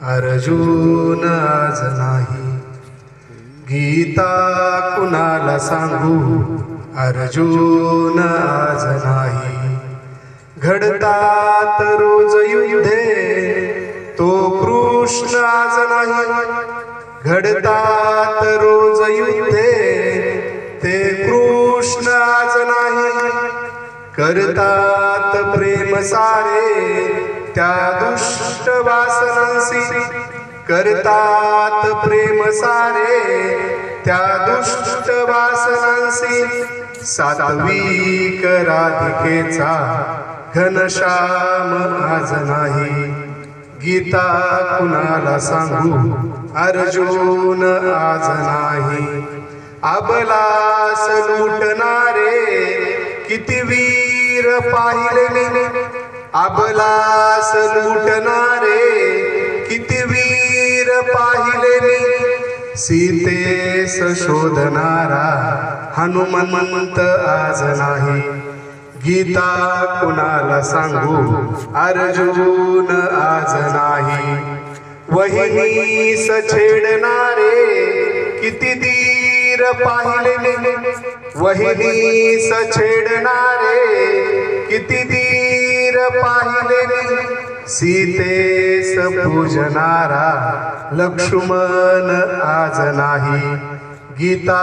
अर्जुन आज नाही. गीता कुणाला सांगू, अर्जुन आज नाही. घडतात रोज युद्धे, तो कृष्ण आज नाही. घडतात रोज युद्धे, ते कृष्ण आज नाही. करतात प्रेम सारे त्या दुष्ट वासनांसी. करतात प्रेम सारे त्या दुष्ट वासनांसी. सात्विक राधिकेचा घनश्याम आज नाही. गीता कुणाला सांगू, अर्जुन आज नाही. अबलास लुटणारे किती वीर पाहिले मी. अबलास लुटणारे किती वीर पाहिले मी. सीतेस शोधणारा हनुमंत आज नाही. गीता कुणाला सांगू, अर्जुन आज नाही. वहिनीस छेडणारे किती धीर पाहिले मी. वहिनीस छेडणारे किती धीर पाहिले मी. सीतेस पूजणारा लक्ष्मण आज नाही. गीता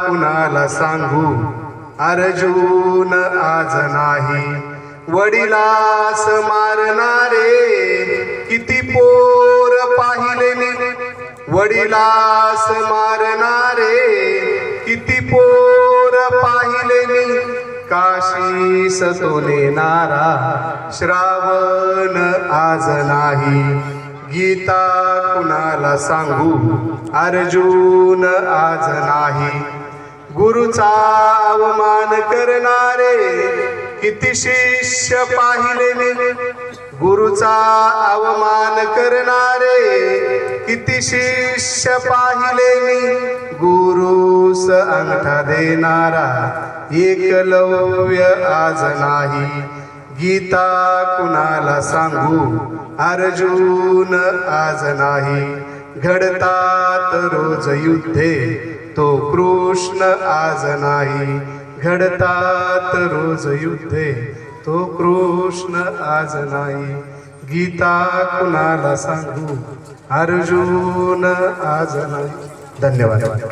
कुणाला सांगू, अर्जुन आज नाही. वडिलास मारणारे किती पोर पाहिले मी. वडिलास मारणारे किती पोर पाहिले मी. काशीस तो नेणारा श्रावण आज नाही. गीता कुणाला सांगू, अर्जुन आज नाही. गुरुचा अवमान करणारे किती शिष्य पाहिले मी. गुरुचा अवमान करणारे किती शिष्य पाहिले मी. गुरुस अंगठा देणारा एकलव्य आज नाही. गीता कुणाला सांगू, अर्जुन आज नाही. घडतात रोज युद्धे, तो कृष्ण आज नाही. घडतात रोज युद्धे, तो कृष्ण आज नाही. गीता कुणाला सांगू, अर्जुन आज नाही. धन्यवाद.